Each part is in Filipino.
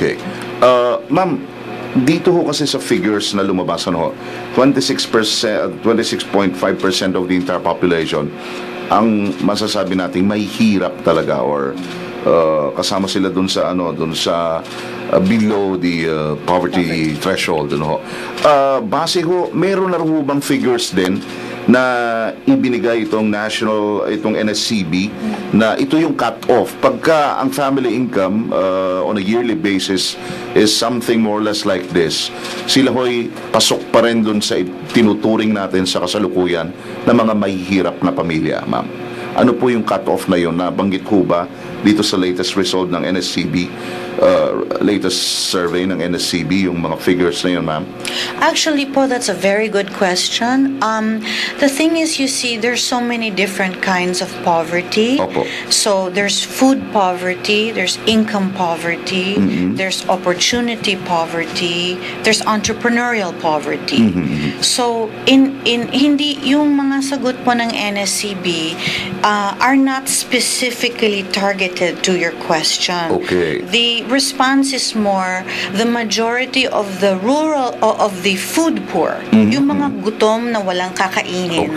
Okay. Ma'am, dito ho kasi sa figures na lumabas, 26%, 26.5% of the entire population, ang masasabi natin may hirap talaga, or kasama sila dun sa below the poverty threshold, base ho, meron na ho bang figures din na ibinigay itong NSCB na ito yung cut-off pagka ang family income on a yearly basis is something more or less like this, sila ho'y pasok pa rin dun sa tinuturing natin sa kasalukuyan na mga mahihirap na pamilya, ma'am? Ano po yung cut-off na yun? Nabanggit ko ba dito sa latest result ng NSCB, latest survey ng NSCB, yung mga figures na yun, ma'am? Actually po, that's a very good question. The thing is, you see, there's so many different kinds of poverty. Opo. So there's food poverty, there's income poverty, there's opportunity poverty, there's entrepreneurial poverty. So hindi yung mga sagot po ng NSCB are not specifically targeted to your question. Okay. The response is more the majority of the food poor, yung mga gutom na walang kakainin,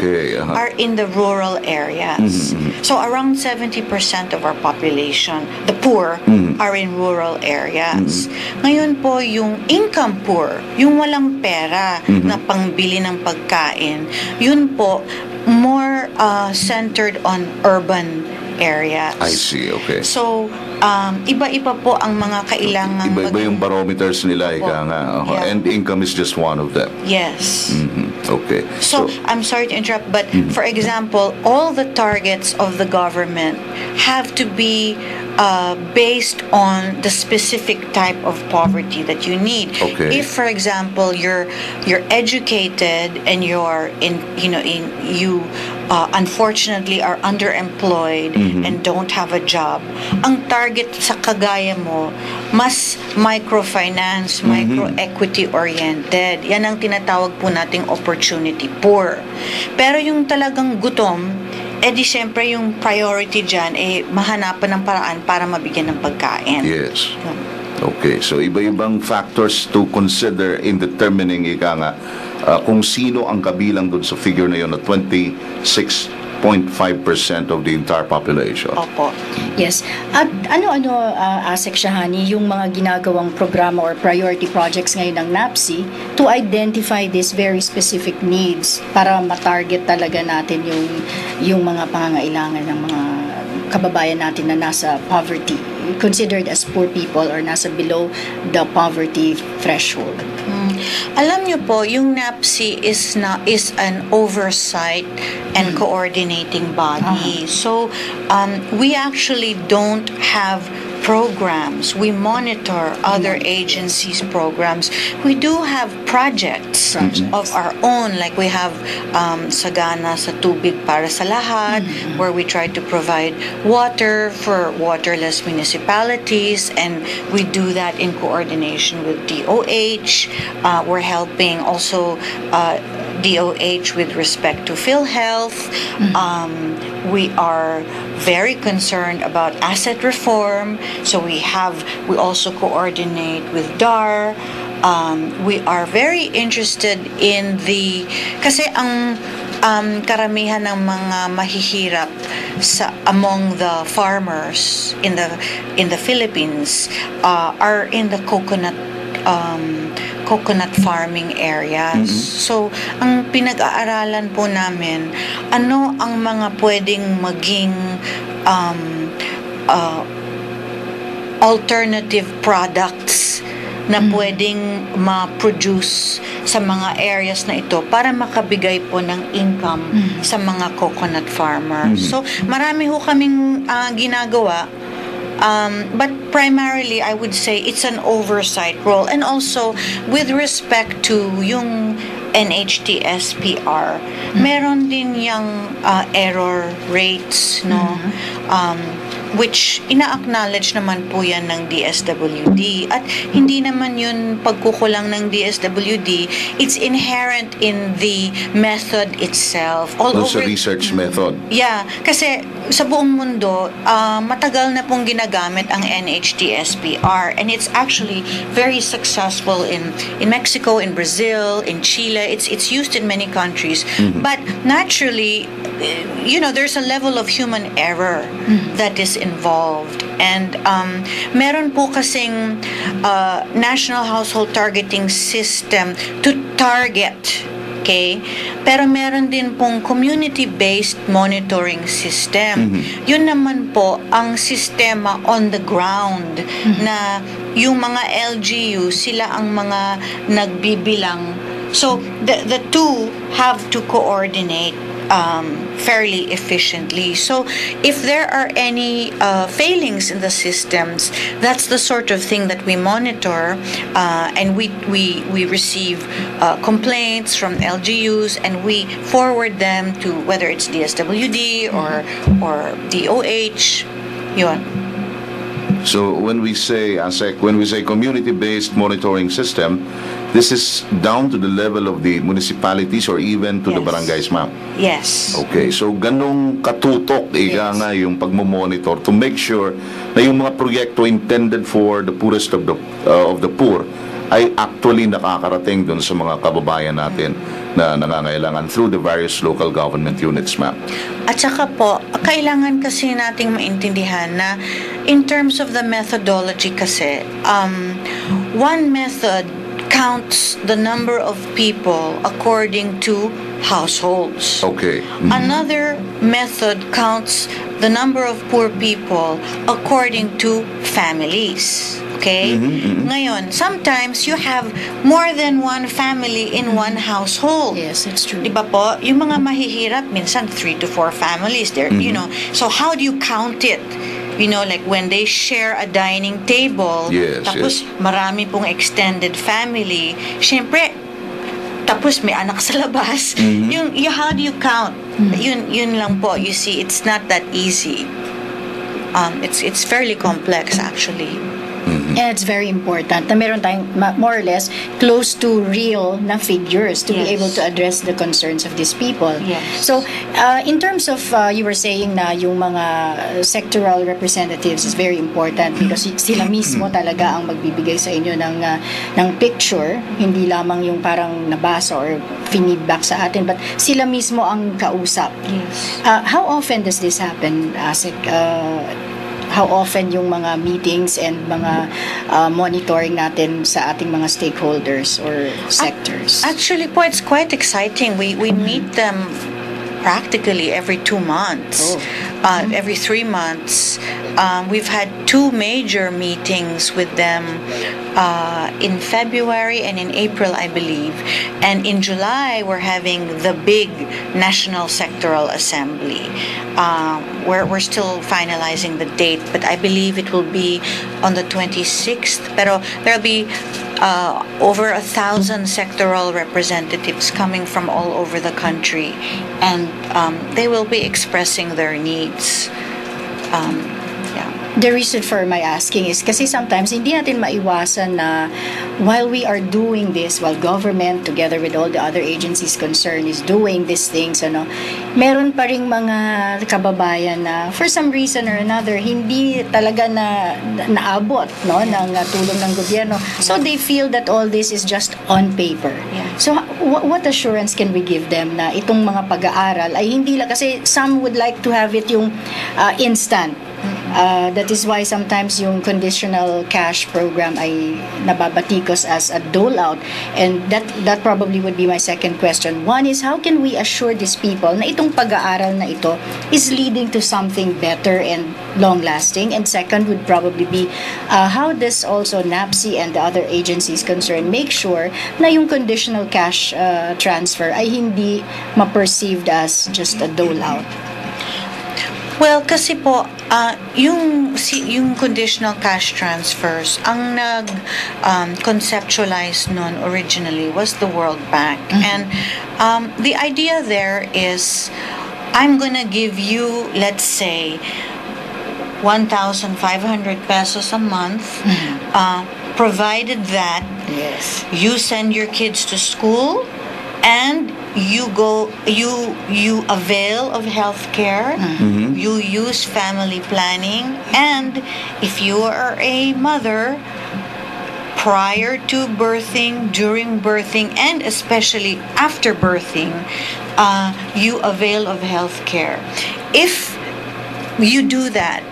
are in the rural areas. So around 70% of our population, the poor, are in rural areas. Ngayon po, yung income poor, yung walang pera na pangbili ng pagkain, yun po more centered on urban areas. I see, okay. So, iba-iba po ang mga kailangang Iba-iba yung barometers nila, ika nga. Yeah. And income is just one of them. Yes. Okay. So, I'm sorry to interrupt, but for example, all the targets of the government have to be based on the specific type of poverty that you need. Okay. If, for example, you're educated and you unfortunately are underemployed and don't have a job, ang target sa kagaya mo, mas microfinance, micro-equity oriented. Yan ang tinatawag po nating opportunity poor. Pero yung talagang gutom, di syempre yung priority dyan, mahanapan ng paraan para mabigyan ng pagkain. Yes. Okay, so iba-ibang factors to consider in determining, ika nga, kung sino ang kabilang dun sa figure na yun na 26.5% of the entire population. Opo. Yes. At ano-ano, Asek Shahani, yung mga ginagawang programa or priority projects ngayon ng NAPSI to identify these very specific needs para matarget talaga natin yung mga pangangailangan ng mga kababayan natin na nasa poverty, considered as poor people or nasa below the poverty threshold. Alam niyo po, yung NAPSI is an oversight and coordinating body. So, we actually don't have programs. We monitor other agencies' programs. We do have projects of our own, like we have Sagana sa Tubig para sa Lahat, where we try to provide water for waterless municipalities, and we do that in coordination with DOH. We're helping also DOH with respect to PhilHealth. We are very concerned about asset reform, so we also coordinate with DAR. We are very interested in kasi ang karamihan ng mga mahihirap among the farmers in the Philippines are in the coconut farming areas. So, ang pinag-aaralan po namin, ano ang mga pwedeng maging alternative products na pwedeng ma-produce sa mga areas na ito para makabigay po ng income sa mga coconut farmers. So, marami ho kaming ginagawa. But primarily, I would say it's an oversight role. And also, with respect to yung NHTSPR, meron din yung error rates, no? which ina-acknowledge naman po yan ng DSWD. At hindi naman yun pagkukulang ng DSWD, it's inherent in the method itself. All Doon over, sa research method. yeah, kasi sa buong mundo, matagal na pong ginagamit ang NHTSPR, and it's actually very successful in Mexico, in Brazil, in Chile. It's used in many countries. But naturally, there's a level of human error that is involved. And meron po kasing national household targeting system to target. Okay? Pero meron din pong community-based monitoring system. Yun naman po ang sistema on the ground na yung mga LGU, sila ang mga nagbibilang. So, the two have to coordinate fairly efficiently. So, if there are any failings in the systems, that's the sort of thing that we monitor, and we receive complaints from LGUs, and we forward them to whether it's DSWD or DOH. Yun. So when we say, ASEC, when we say community-based monitoring system, this is down to the level of the municipalities or even to the Yes. barangays, ma'am. Yes. Okay, so ganong katutok, ika Yes. nga yung pagmamonitor to make sure na yung mga proyekto intended for the poorest of the poor ay actually nakakarating dun sa mga kababayan natin na nangangailangan through the various local government units, ma'am. At saka po, kailangan kasi nating maintindihan na in terms of the methodology kasi, one method counts the number of people according to households. Okay. Another method counts the number of poor people according to families. Okay? Ngayon, sometimes you have more than one family in one household. Yes, it's true. Di ba po? Yung mga mahihirap, minsan 3 to 4 families there, So how do you count it? Like when they share a dining table, Yes, tapos marami pong extended family, syempre, tapos may anak sa labas. How do you count? Yun lang po. You see, it's not that easy. It's fairly complex actually. And it's very important na meron tayong more or less close to real na figures to be Yes. able to address the concerns of these people. Yes. So, in terms of, you were saying na yung mga sectoral representatives is very important because sila mismo talaga ang magbibigay sa inyo ng picture, hindi lamang yung parang nabasa or feedback sa atin, but sila mismo ang kausap. Yes. How often does this happen, Asik? How often yung mga meetings and mga monitoring natin sa ating mga stakeholders or sectors? Actually po, it's quite exciting. We meet them practically every 2 months. Every 3 months. We've had 2 major meetings with them in February and in April, I believe. And in July, we're having the big National Sectoral Assembly. We're still finalizing the date, but I believe it will be on the 26th. Pero there'll be over 1,000 sectoral representatives coming from all over the country, and they will be expressing their needs. The reason for my asking is kasi sometimes hindi natin maiwasan na while we are doing this, while government together with all the other agencies concerned is doing these things, meron pa ring mga kababayan na for some reason or another hindi talaga naabot ng tulong ng gobyerno. So they feel that all this is just on paper. Yeah. So what assurance can we give them na itong mga pag-aaral ay hindi lang, kasi some would like to have it yung instant. That is why sometimes yung conditional cash program ay nababatikos as a dole out, and that probably would be my second question. One is, how can we assure these people na itong pag-aaral na ito is leading to something better and long lasting? And second would probably be, how does also NAPSI and the other agencies concerned make sure na yung conditional cash transfer ay hindi ma-perceived as just a dole out? Well, kasi po, yung conditional cash transfers, ang conceptualize nun originally was the World Bank. And the idea there is, I'm gonna give you, let's say, 1,500 pesos a month, provided that Yes. you send your kids to school and you avail of health care, you use family planning, and if you are a mother, prior to birthing, during birthing, and especially after birthing, you avail of health care. If you do that,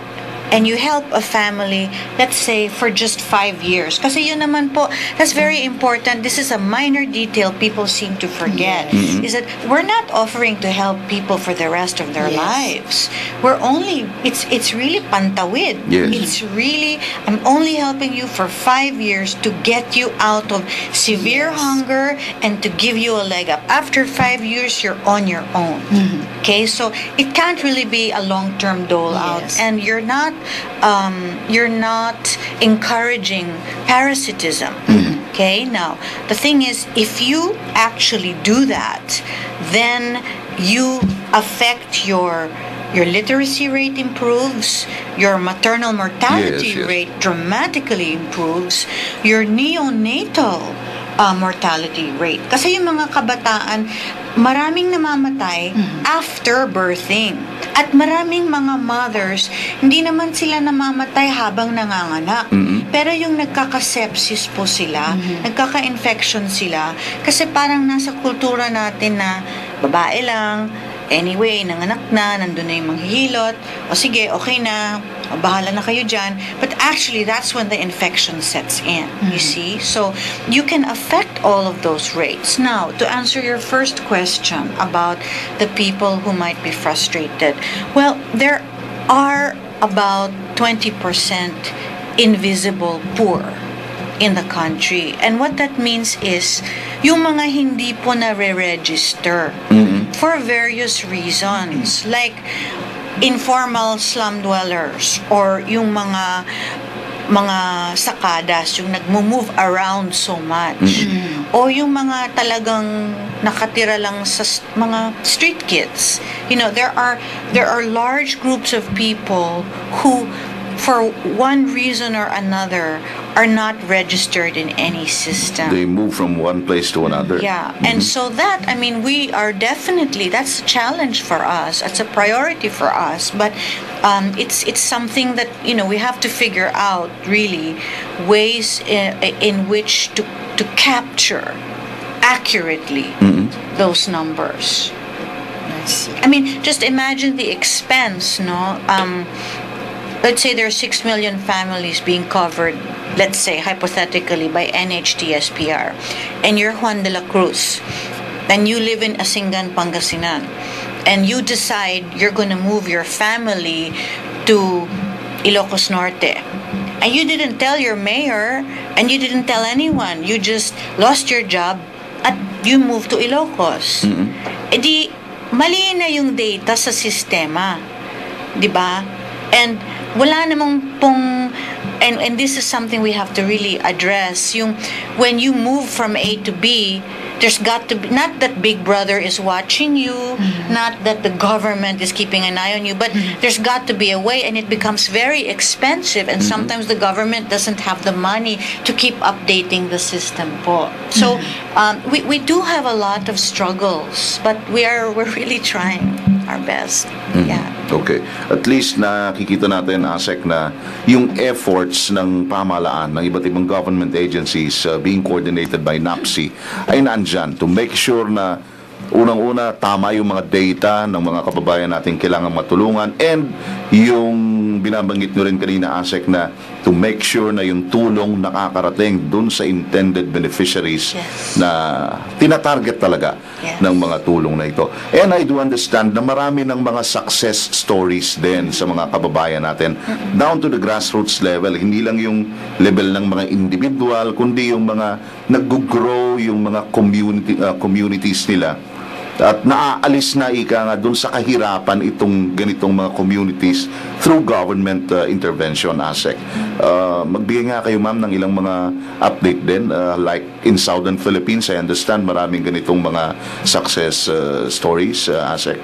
and you help a family, let's say, for just 5 years. Kasi yun naman po, that's very important. This is a minor detail people seem to forget. Is that we're not offering to help people for the rest of their Yes. lives. We're only, it's really pantawid. Yes. It's really, I'm only helping you for 5 years to get you out of severe Yes. hunger and to give you a leg up. After 5 years, you're on your own. Okay, so it can't really be a long-term dole out, Yes. and you're not encouraging parasitism. Okay, now the thing is, if you actually do that, then you affect your literacy rate improves, your maternal mortality Yes, yes. rate dramatically improves, your neonatal mortality rate. Kasi yung mga kabataan, maraming namamatay after birthing. At maraming mga mothers, hindi naman sila namamatay habang nanganganak. Pero yung nagkaka-sepsis po sila, nagkaka-infection sila, kasi parang nasa kultura natin na babae lang, anyway, nanganak na, nandun na yung manghihilot, o sige, okay na, o bahala na kayo dyan. But actually, that's when the infection sets in, you see? So, you can affect all of those rates. Now, to answer your first question about the people who might be frustrated, well, there are about 20% invisible poor in the country. And what that means is, yung mga hindi po na-re-register for various reasons, like informal slum dwellers, or yung mga sakadas, yung nagmo-move around so much, o yung mga talagang nakatira lang sa mga street kids. You know, there are large groups of people who, for one reason or another, are not registered in any system. They move from one place to another. Yeah, and so that, I mean, we are definitely, that's a challenge for us. It's a priority for us, but it's something that, you know, we have to figure out, really, ways in which to capture accurately those numbers. I see. I mean, just imagine the expense, no? Let's say there are 6 million families being covered, let's say, hypothetically, by NHTSPR, and you're Juan de la Cruz, and you live in Asingan, Pangasinan, and you decide you're going to move your family to Ilocos Norte, and you didn't tell your mayor, and you didn't tell anyone, you just lost your job, at you moved to Ilocos. Eh di, mali na yung data sa sistema, di ba? And wala namang pong, and this is something we have to really address, yung when you move from A to B, there's got to be, not that Big Brother is watching you, not that the government is keeping an eye on you, but there's got to be a way, and it becomes very expensive, and sometimes the government doesn't have the money to keep updating the system po. So we do have a lot of struggles, but we're really trying our best. Yeah. Okay. At least nakikita natin, ASEC, na yung efforts ng pamahalaan, ng iba't ibang government agencies being coordinated by NAPSI ay nandyan to make sure na unang-una tama yung mga data ng mga kababayan natin kailangan matulungan, and yung binabanggit nyo rin kanina, ASEC, na to make sure na yung tulong nakakarating dun sa intended beneficiaries na tinatarget talaga ng mga tulong na ito. And I do understand na marami ng mga success stories din sa mga kababayan natin down to the grassroots level. Hindi lang yung level ng mga individual, kundi yung mga nag-grow yung mga communities nila. At naaalis na ika nga dun sa kahirapan itong ganitong mga communities through government intervention, ASEC. Magbigay nga kayo, ma'am, ng ilang mga update din, like in Southern Philippines, I understand maraming ganitong mga success stories, ASEC.